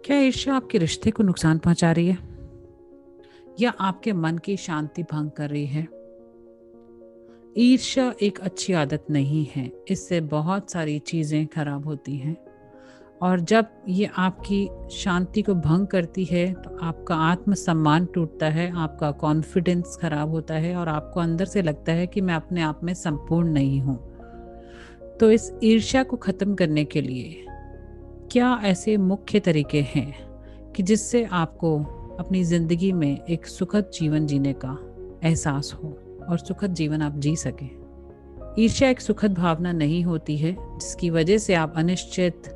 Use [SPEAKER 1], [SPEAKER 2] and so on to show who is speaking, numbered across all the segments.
[SPEAKER 1] क्या ईर्ष्या आपके रिश्ते को नुकसान पहुंचा रही है या आपके मन की शांति भंग कर रही है? ईर्ष्या एक अच्छी आदत नहीं है, इससे बहुत सारी चीज़ें खराब होती हैं और जब ये आपकी शांति को भंग करती है तो आपका आत्मसम्मान टूटता है, आपका कॉन्फिडेंस खराब होता है और आपको अंदर से लगता है कि मैं अपने आप में संपूर्ण नहीं हूँ। तो इस ईर्ष्या को ख़त्म करने के लिए क्या ऐसे मुख्य तरीके हैं कि जिससे आपको अपनी ज़िंदगी में एक सुखद जीवन जीने का एहसास हो और सुखद जीवन आप जी सकें? ईर्ष्या एक सुखद भावना नहीं होती है जिसकी वजह से आप अनिश्चित,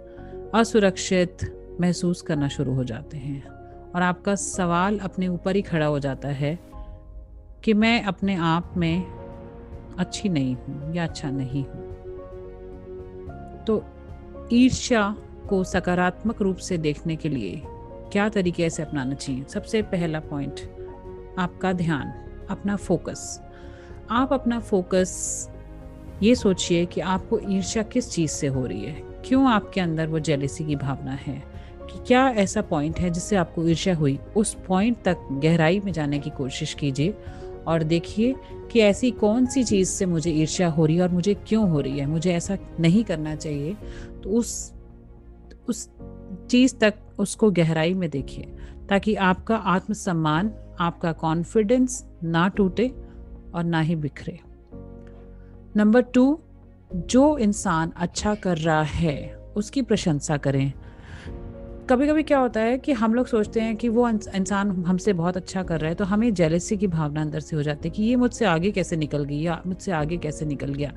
[SPEAKER 1] असुरक्षित महसूस करना शुरू हो जाते हैं और आपका सवाल अपने ऊपर ही खड़ा हो जाता है कि मैं अपने आप में अच्छी नहीं हूँ या अच्छा नहीं हूँ। तो ईर्ष्या को सकारात्मक रूप से देखने के लिए क्या तरीके ऐसे अपनाना चाहिए? सबसे पहला पॉइंट, आपका ध्यान, अपना फोकस। आप अपना फोकस ये सोचिए कि आपको ईर्ष्या किस चीज़ से हो रही है, क्यों आपके अंदर वो जेलसी की भावना है, कि क्या ऐसा पॉइंट है जिससे आपको ईर्ष्या हुई। उस पॉइंट तक गहराई में जाने की कोशिश कीजिए और देखिए कि ऐसी कौन सी चीज़ से मुझे ईर्ष्या हो रही है और मुझे क्यों हो रही है, मुझे ऐसा नहीं करना चाहिए। तो उस चीज़ तक उसको गहराई में देखिए ताकि आपका आत्मसम्मान, आपका कॉन्फिडेंस ना टूटे और ना ही बिखरे। नंबर 2, जो इंसान अच्छा कर रहा है उसकी प्रशंसा करें। कभी कभी क्या होता है कि हम लोग सोचते हैं कि वो इंसान हमसे बहुत अच्छा कर रहा है तो हमें जेलसी की भावना अंदर से हो जाती है कि ये मुझसे आगे कैसे निकल गई या मुझसे आगे कैसे निकल गया।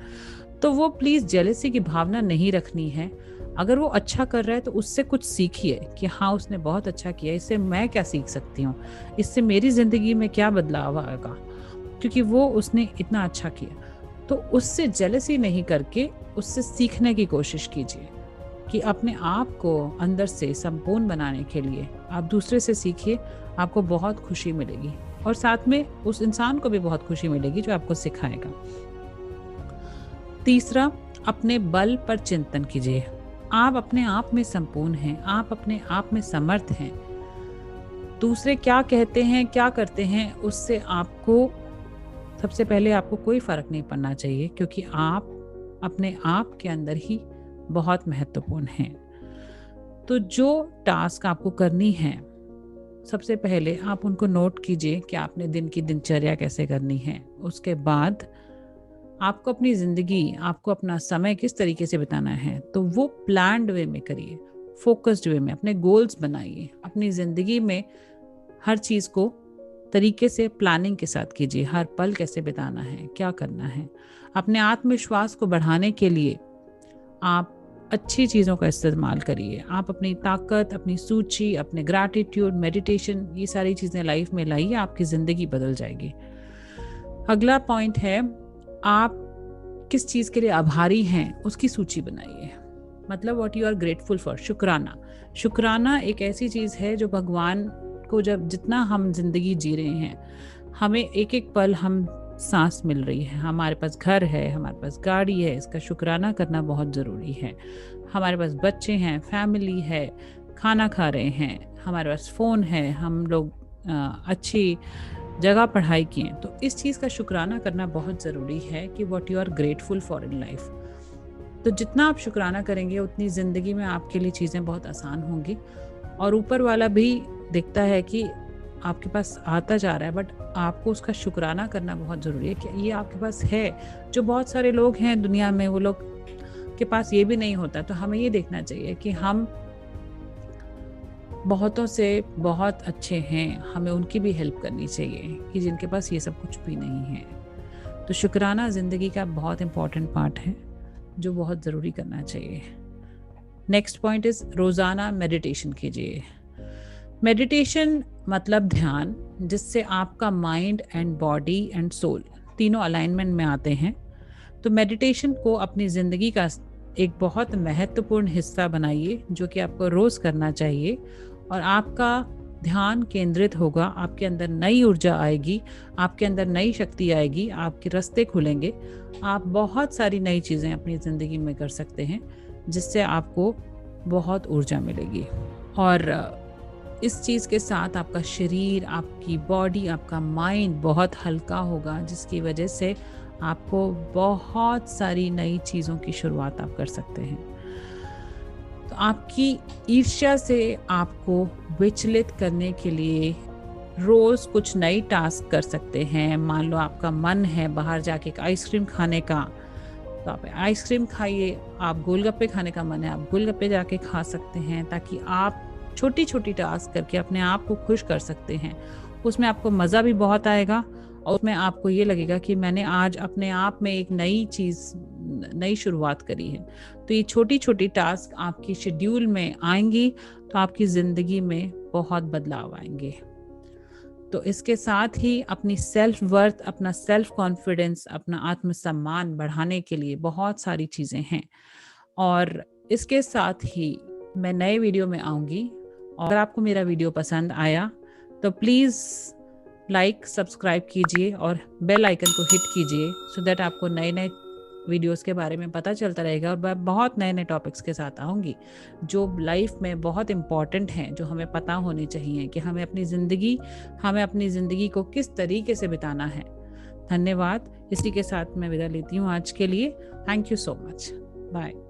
[SPEAKER 1] तो वो प्लीज़ जेलसी की भावना नहीं रखनी है। अगर वो अच्छा कर रहा है तो उससे कुछ सीखिए कि हाँ, उसने बहुत अच्छा किया, इससे मैं क्या सीख सकती हूँ, इससे मेरी ज़िंदगी में क्या बदलाव आएगा, क्योंकि वो उसने इतना अच्छा किया। तो उससे जेलसी नहीं करके उससे सीखने की कोशिश कीजिए कि अपने आप को अंदर से संपूर्ण बनाने के लिए आप दूसरे से सीखिए, आपको बहुत खुशी मिलेगी और साथ में उस इंसान को भी बहुत खुशी मिलेगी जो आपको सिखाएगा। तीसरा, अपने बल पर चिंतन कीजिए। आप अपने आप में संपूर्ण हैं, आप अपने आप में समर्थ हैं। दूसरे क्या कहते हैं, क्या करते हैं, उससे आपको सबसे पहले आपको कोई फर्क नहीं पड़ना चाहिए, क्योंकि आप अपने आप के अंदर ही बहुत महत्वपूर्ण हैं। तो जो टास्क आपको करनी है, सबसे पहले आप उनको नोट कीजिए कि आपने दिन की दिनचर्या कैसे करनी है। उसके बाद आपको अपनी ज़िंदगी, आपको अपना समय किस तरीके से बिताना है, तो वो प्लान्ड वे में करिए, फोकस्ड वे में अपने गोल्स बनाइए। अपनी ज़िंदगी में हर चीज़ को तरीके से प्लानिंग के साथ कीजिए। हर पल कैसे बिताना है, क्या करना है। अपने आत्मविश्वास को बढ़ाने के लिए आप अच्छी चीज़ों का इस्तेमाल करिए। आप अपनी ताकत, अपनी सूची, अपने ग्रैटिट्यूड, मेडिटेशन, ये सारी चीज़ें लाइफ में लाइए, आपकी ज़िंदगी बदल जाएगी। अगला पॉइंट है, आप किस चीज़ के लिए आभारी हैं उसकी सूची बनाइए। मतलब what you are grateful for. शुक्राना एक ऐसी चीज़ है जो भगवान को, जब जितना हम जिंदगी जी रहे हैं, हमें एक एक पल हम सांस मिल रही है, हमारे पास घर है, हमारे पास गाड़ी है, इसका शुक्राना करना बहुत ज़रूरी है। हमारे पास बच्चे हैं, फैमिली है, खाना खा रहे हैं, हमारे पास फ़ोन है, हम लोग अच्छी जगह पढ़ाई किए। तो इस चीज़ का शुक्राना करना बहुत ज़रूरी है कि what you are grateful for in life. तो जितना आप शुक्राना करेंगे उतनी ज़िंदगी में आपके लिए चीज़ें बहुत आसान होंगी और ऊपर वाला भी दिखता है कि आपके पास आता जा रहा है, बट आपको उसका शुक्राना करना बहुत ज़रूरी है कि ये आपके पास है। जो बहुत सारे लोग हैं दुनिया में, वो लोग के पास ये भी नहीं होता। तो हमें ये देखना चाहिए कि हम बहुतों से बहुत अच्छे हैं, हमें उनकी भी हेल्प करनी चाहिए कि जिनके पास ये सब कुछ भी नहीं है। तो शुक्राना ज़िंदगी का बहुत इम्पॉर्टेंट पार्ट है जो बहुत ज़रूरी करना चाहिए। नेक्स्ट पॉइंट इज़, रोज़ाना मेडिटेशन कीजिए। मेडिटेशन मतलब ध्यान, जिससे आपका mind and body and soul तीनों अलाइनमेंट में आते हैं। तो मेडिटेशन को अपनी ज़िंदगी का एक बहुत महत्वपूर्ण हिस्सा बनाइए, जो कि आपको रोज़ करना चाहिए और आपका ध्यान केंद्रित होगा, आपके अंदर नई ऊर्जा आएगी, आपके अंदर नई शक्ति आएगी, आपके रास्ते खुलेंगे, आप बहुत सारी नई चीज़ें अपनी ज़िंदगी में कर सकते हैं, जिससे आपको बहुत ऊर्जा मिलेगी। और इस चीज़ के साथ आपका शरीर, आपकी बॉडी, आपका माइंड बहुत हल्का होगा, जिसकी वजह से आपको बहुत सारी नई चीज़ों की शुरुआत आप कर सकते हैं। तो आपकी ईर्ष्या से आपको विचलित करने के लिए रोज़ कुछ नई टास्क कर सकते हैं। मान लो आपका मन है बाहर जाके एक आइसक्रीम खाने का, तो आप आइसक्रीम खाइए। आप गोलगप्पे खाने का मन है, आप गोलगप्पे जाके खा सकते हैं, ताकि आप छोटी-छोटी टास्क करके अपने आप को खुश कर सकते हैं। उसमें आपको मज़ा भी बहुत आएगा और उसमें आपको ये लगेगा कि मैंने आज अपने आप में एक नई शुरुआत करी है। तो ये छोटी-छोटी टास्क आपकी शेड्यूल में आएँगी, तो आपकी ज़िंदगी में बहुत बदलाव आएँगे। तो इसके साथ ही अपनी सेल्फ वर्थ, अपना सेल्फ कॉन्फिडेंस, अपना आत्मसम्मान बढ़ाने के लिए बहुत सारी चीज़ें हैं। और इसके साथ ही मैं नए वीडियो में आऊँगी। और अगर आपको मेरा वीडियो पसंद आया तो प्लीज़ लाइक, सब्सक्राइब कीजिए और बेल आइकन को हिट कीजिए, सो दैट आपको नए-नए वीडियोस के बारे में पता चलता रहेगा। और मैं बहुत नए-नए टॉपिक्स के साथ आऊँगी, जो लाइफ में बहुत इम्पॉर्टेंट हैं, जो हमें पता होने चाहिए कि हमें अपनी ज़िंदगी को किस तरीके से बिताना है। धन्यवाद। इसी के साथ मैं विदा लेती हूँ आज के लिए। Thank you so much. Bye.